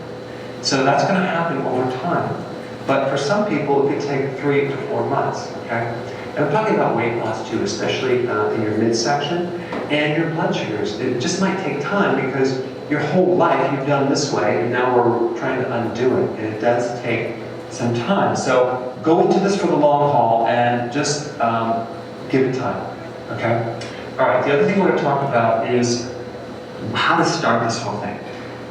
So that's going to happen over time. But for some people, it could take 3 to 4 months, okay? And I'm talking about weight loss too, especially in your midsection and your blood sugars. It just might take time because your whole life you've done this way, and now we're trying to undo it, and it does take some time. So go into this for the long haul and just give it time, okay? All right, the other thing I want to talk about is how to start this whole thing.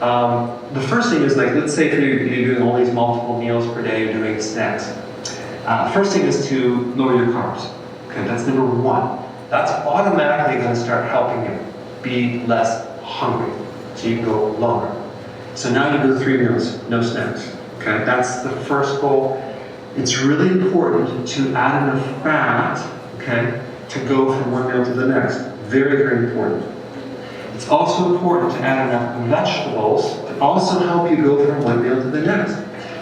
The first thing is, like, let's say if you're doing all these multiple meals per day, you're doing snacks. First thing is to lower your carbs. Okay, that's number one. That's automatically going to start helping you be less hungry, so you can go longer. So now you do 3 meals, no snacks. Okay, that's the first goal. It's really important to add enough fat, okay, to go from one meal to the next. Very, very important. It's also important to add enough vegetables to also help you go from one meal to the next.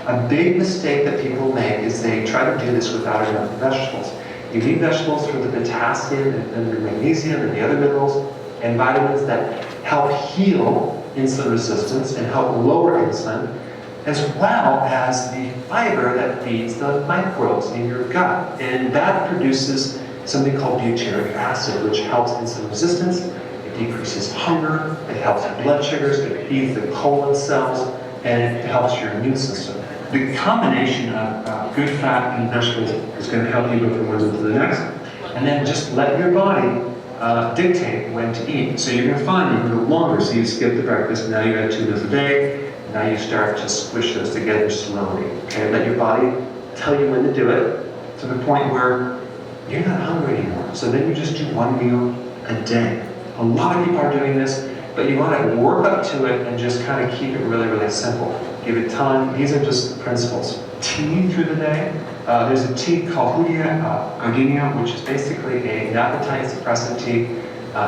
A big mistake that people make is they try to do this without enough vegetables. You need vegetables for the potassium and the magnesium and the other minerals and vitamins that help heal insulin resistance and help lower insulin, as well as the fiber that feeds the microbes in your gut. And that produces something called butyric acid, which helps insulin resistance. It decreases hunger, it helps your blood sugars, it feeds the colon cells, and it helps your immune system. The combination of good fat and vegetables is going to help you go from one meal to the next. And then just let your body dictate when to eat. So you're going to find you can go longer. So you skip the breakfast, now you have 2 meals a day. Now you start to squish those together slowly. Okay, let your body tell you when to do it to the point where you're not hungry anymore. So then you just do 1 meal a day. A lot of people are doing this, but you want to work up to it and just kind of keep it really, really simple. Give it time. These are just principles. Tea through the day. There's a tea called gardenia, which is basically an appetite suppressant tea.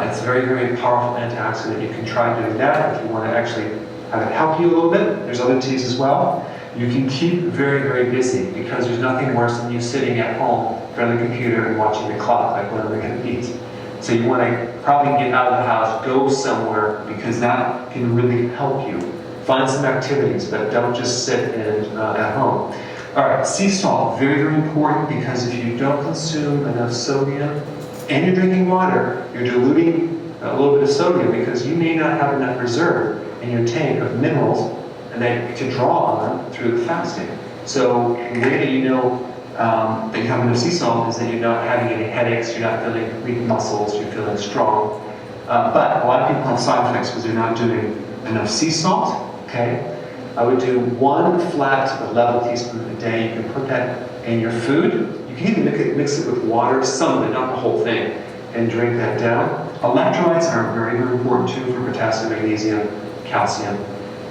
It's a very, very powerful antioxidant. You can try doing that if you want to actually have it help you a little bit. There's other teas as well. You can keep very, very busy because there's nothing worse than you sitting at home in front of the computer and watching the clock, like when am I going to eat? So you want to probably get out of the house, go somewhere, because that can really help you. Find some activities, but don't just sit at home. All right, sea salt, very, very important, because if you don't consume enough sodium and you're drinking water, you're diluting a little bit of sodium because you may not have enough reserve in your tank of minerals and then to draw on them through the fasting. So the way that you know that you have enough sea salt is that you're not having any headaches, you're not feeling weak muscles, you're feeling strong. But a lot of people have side effects because they're not doing enough sea salt. Okay, I would do 1 flat level teaspoon a day. You can put that in your food. You can even mix it with water, some of it, not the whole thing, and drink that down. Electrolytes are very, very important too for potassium, magnesium, calcium,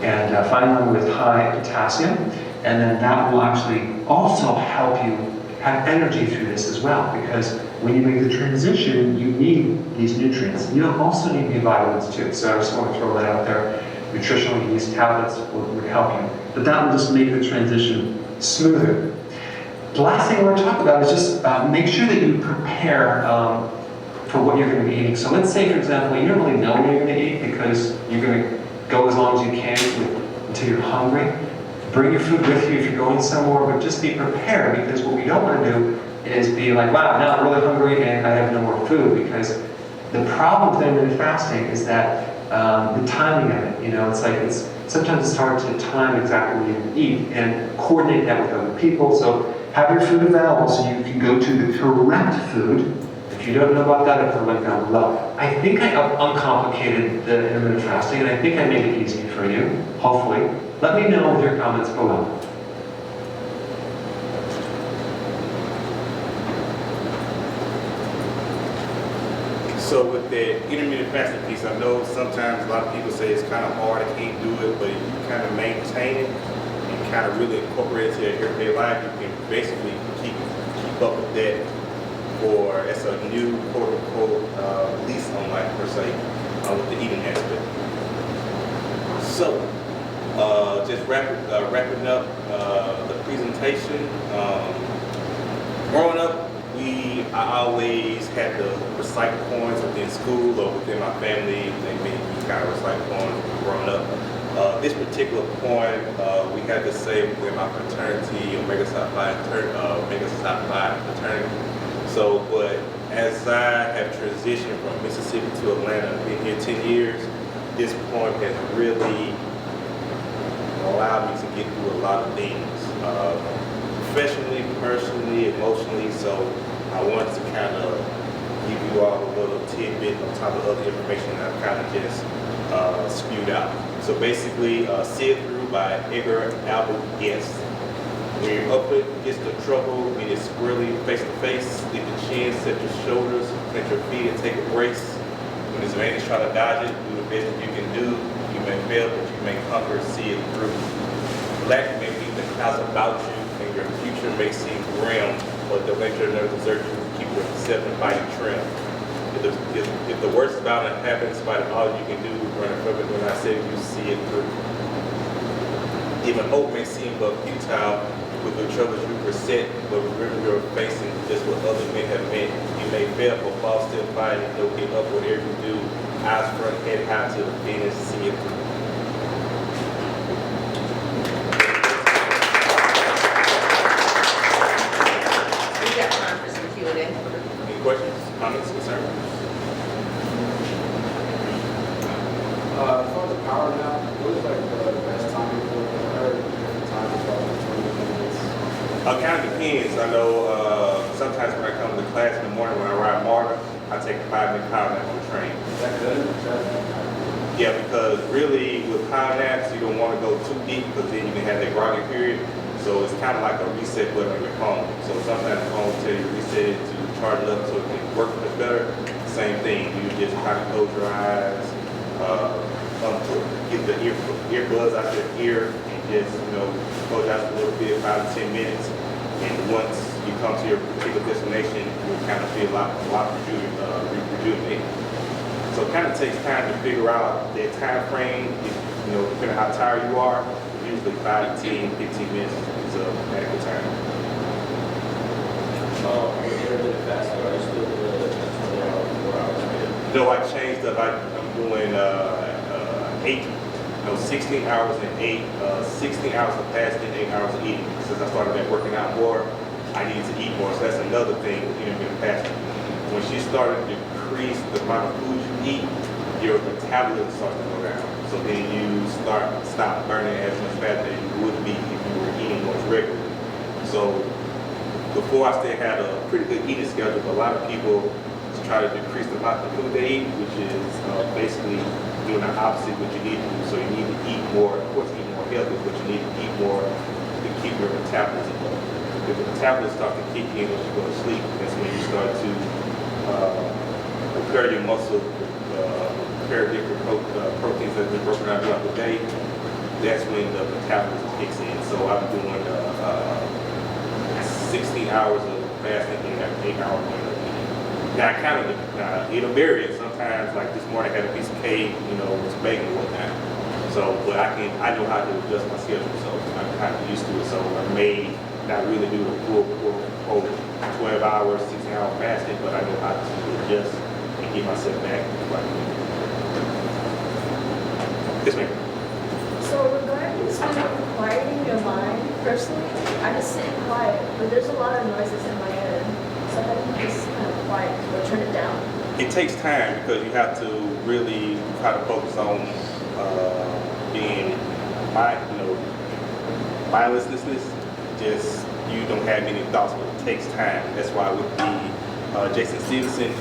and find one with high potassium, and then that will actually also help you have energy through this as well, because when you make the transition, you need these nutrients. You also need B vitamins too, so I just want to throw that out there. Nutritional yeast tablets would help you, but that will just make the transition smoother. The last thing I want to talk about is just make sure that you prepare for what you're going to be eating. So let's say, for example, you don't really know what you're going to eat because you're going to go as long as you can until you're hungry. Bring your food with you if you're going somewhere, but just be prepared, because what we don't want to do is be like, wow, now I'm really hungry and I have no more food, because the problem with intermittent fasting is that the timing of it, it's like sometimes it's hard to time exactly when you eat and coordinate that with other people. So have your food available so you can go to the correct food. If you don't know about that, I put a link down below. I think I uncomplicated the intermittent fasting, and I think I made it easy for you, hopefully. Let me know with your comments below. So with that intermittent fasting piece, I know sometimes a lot of people say it's kind of hard, I can't do it, but if you kind of maintain it and kind of really incorporate it to your everyday life, you can basically keep up with that, or as a new quote unquote lease on life per se, with the eating aspect. So just wrapping up the presentation. Growing up, I always had to recite poems within school or within my family. They made me kind of recite poems growing up. This particular poem we had to say within my fraternity, Omega Psi Phi fraternity. So, but as I have transitioned from Mississippi to Atlanta, been here 10 years, this poem has really allowed me to get through a lot of things. Professionally, personally, emotionally, so I wanted to kind of give you all a little tidbit on top of other information that I've kind of just spewed out. So basically, See It Through by Edgar Allan Guest. When you're up against the trouble, when it's squarely face to face, lift your chin, set your shoulders, plant your feet and take a brace. When it's advantage, try to dodge it, do the best that you can do. You may fail, but you may conquer, see it through. Black may be the clouds about you, and your future may seem grim, but the nature never desert you, keep your deception fighting trim. If the worst is about to happen, in spite of all you can do, run a purpose when I say you see it through. Even hope may seem but futile with the troubles you present, but remember you're facing just what other men have meant. You may fail, but fall still fighting, don't give up whatever you do. Eyes front, head high to the finish, see it through. Any questions, comments, concerns? For the power nap, what is like the best time for it? I heard different times about 20 minutes. Kind of depends. I know sometimes when I come to class in the morning when I ride MARTA, I take a 5-minute power nap on the train. Is that good? Yeah, because really with power naps, you don't want to go too deep because then you can have that groggy period. So it's kind of like a reset button on your phone. So sometimes the phone will tell you to reset it to charge it up so it can work much better. Same thing. You just kind of close your eyes, get the earbuds out your ear, and just close your eyes a little bit, 5 to 10 minutes. And once you come to your particular destination, you'll kind of feel a lot rejuvenated. So it kind of takes time to figure out that time frame. Depending on how tired you are, usually 5 to 10, 15 minutes is an adequate time. Intermittent fasting, are you still doing the 24 hours? No, I changed up. I'm doing 16 hours and 16 hours of fasting, 8 hours of eating. Since I started working out more, I needed to eat more. So that's another thing with intermittent fasting. When she started to decrease the amount of food you eat, your metabolism starts to go down. So then you stop burning as much fat as you would be if you were eating more regularly. So before I still had a pretty good eating schedule, but a lot of people try to decrease the amount of food they eat, which is basically doing the opposite of what you need to do. So you need to eat more, of course eat more healthy, but you need to eat more to keep your metabolism up. If the metabolism starts to kick in once you go to sleep, that's when you start to prepare your muscle, prepare different proteins that have been broken down throughout the day. That's when the metabolism kicks in. So I'm doing 16 hours of fasting and 8 hours of eating. Now, it'll vary. Sometimes, like this morning, I had a piece of cake, with bacon and whatnot. So, but I know how to adjust my schedule, so I'm kind of used to it. So I may not really do the full 12 hours, 16-hour fasting, but I know how to adjust and get myself back. Yes, ma'am. So regarding quieting your mind, personally, I just sit quiet, but there's a lot of noises in my head. So how do you just kind of quiet or turn it down? It takes time because you have to really try to focus on being mindlessness. Just you don't have any thoughts, but it takes time. That's why with the Jason Stevenson,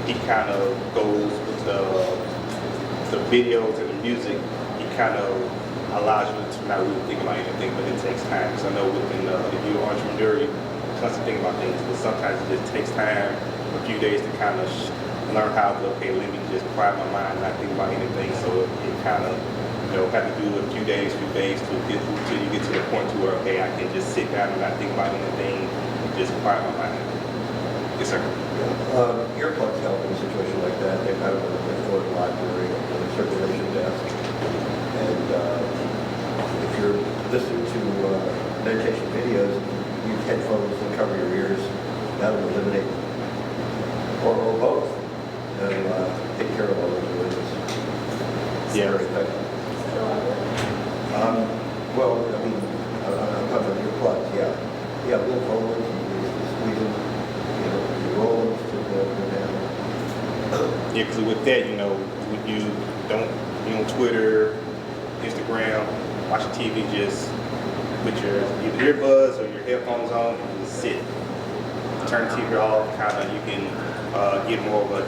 he kind of goes with the videos and the music. He kind of allows you to not really think about anything, but it takes time. Because I know within if you're an entrepreneur, you constantly think about things, but sometimes it just takes time, a few days to kind of learn how to, okay, let me just quiet my mind, not think about anything. So it kind of, have to do a few days till you get to the point to where, okay, I can just sit down and not think about anything, and just quiet my mind. Yes, sir. Earplugs help in a situation like that. They have a recording library and a circulation desk. And if you're listening to meditation videos, use headphones and cover your ears. That will eliminate, or both, and take care of all those noises. Yeah. Very effective. Well, I mean, I'm talking about earplugs, yeah. Yeah, little folders, you squeeze them, you roll them to the down. Yeah, because with that, when you don't, on Twitter, Instagram, watching TV, just put your either earbuds or your headphones on and just sit. Turn the TV off, kind of, you can get more of a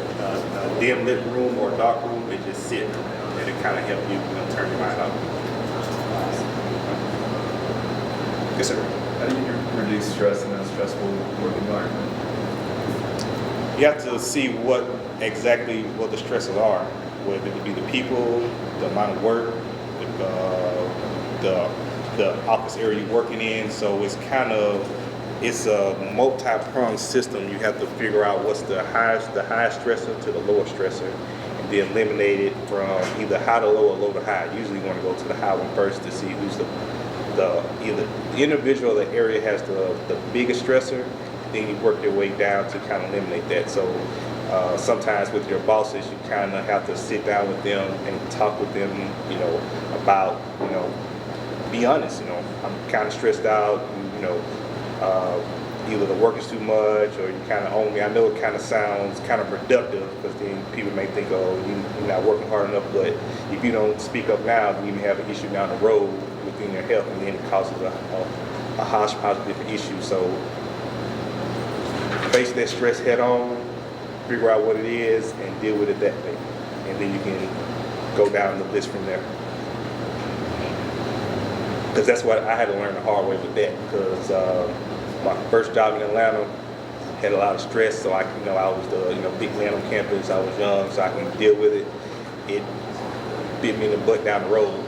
dim lit room or a dark room and just sit. And it kind of help you, turn your mind off. Yes, sir. How do you reduce stress in a stressful work environment? You have to see what the stresses are, whether it be the people, the amount of work, the office area you're working in. So it's a multi-pronged system. You have to figure out what's the highest stressor to the lower stressor, and then eliminate it from either high to low or low to high. Usually you want to go to the high one first to see who's either the individual or the area has the biggest stressor. Then you work your way down to kind of eliminate that. So sometimes with your bosses, you kind of have to sit down with them and talk with them, about, be honest, I'm kind of stressed out, either the work is too much or you kind of own me. I know it kind of sounds kind of productive because then people may think, oh, you're not working hard enough, but if you don't speak up now, then you may have an issue down the road within your health, and then it causes a hodgepodge of different issues. So face that stress head on, figure out what it is, and deal with it that way. And then you can go down the list from there. Because that's what I had to learn the hard way with that. Because my first job in Atlanta had a lot of stress, so I was the big man on campus. I was young, so I can deal with it. It bit me in the butt down the road.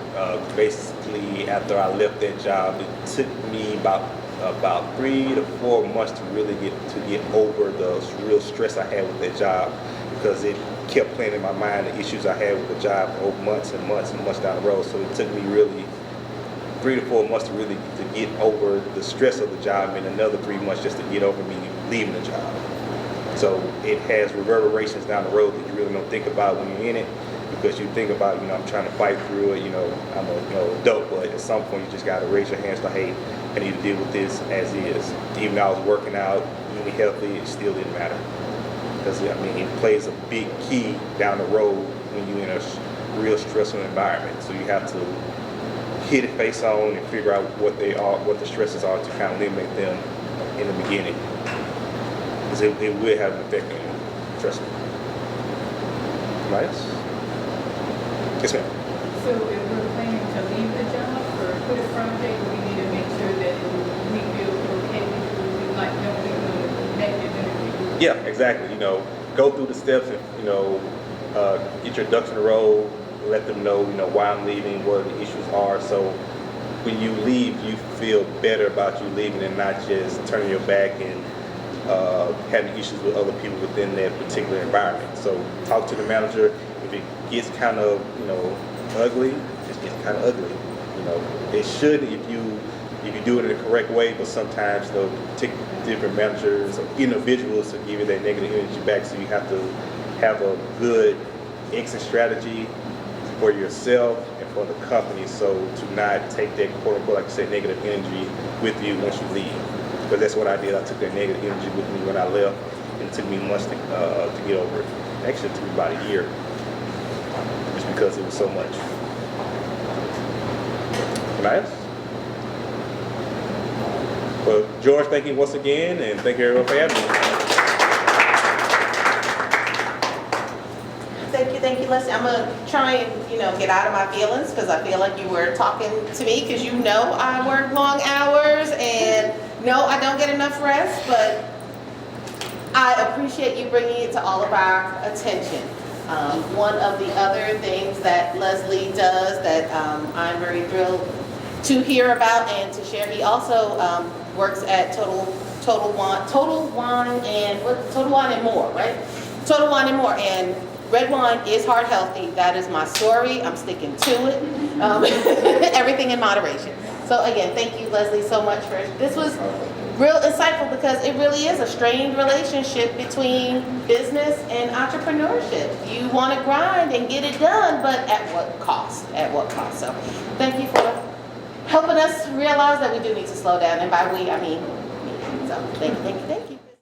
Basically, after I left that job, it took me about 3 to 4 months to really get over the real stress I had with that job, because it kept playing in my mind the issues I had with the job for months and months and months down the road. So it took me really 3 to 4 months to get over the stress of the job, and another 3 months just to get over me leaving the job. So it has reverberations down the road that you really don't think about when you're in it, because you think about, I'm trying to fight through it, I'm a adult, but at some point you just got to raise your hands to, hey, I need to deal with this as is. Even though I was working out, eating healthy, it still didn't matter. Because, it plays a big key down the road when you're in a real stressful environment. So you have to hit it face on and figure out what they are, what the stresses are, to kind of eliminate them in the beginning. Because it will have an effect on you. Trust me. Right? Yes, ma'am. So if we're planning to leave the job or quit a project, we need to make sure that we feel okay with we like don't be doing negative energy. Yeah, exactly. Go through the steps and get your ducks in a row. Let them know, why I'm leaving, what the issues are. So when you leave, you feel better about you leaving and not just turning your back and having issues with other people within that particular environment. So talk to the manager. If it gets kind of, ugly, it just gets kind of ugly. It should if you do it in the correct way, but sometimes they'll take different managers or individuals to give you that negative energy back. So you have to have a good exit strategy for yourself and for the company, so to not take that quote unquote, like you said, negative energy with you once you leave. Because that's what I did. I took that negative energy with me when I left, and it took me months to get over it. Actually, it took me about a year, just because it was so much. Nice. Well, George, thank you once again, and thank you everyone for having me. Thank you, Leslie. I'm gonna try and, get out of my feelings, because I feel like you were talking to me, because I work long hours, and no, I don't get enough rest, but I appreciate you bringing it to all of our attention. One of the other things that Leslie does that I'm very thrilled to hear about and to share, he also works at Total Wine and More, right? Total Wine and More, and red wine is heart healthy. That is my story. I'm sticking to it. Everything in moderation. So again, thank you, Leslie, so much for this. Was real insightful because it really is a strained relationship between business and entrepreneurship. You want to grind and get it done, but at what cost? At what cost? So thank you for helping us realize that we do need to slow down, and by we, I mean me. So thank you.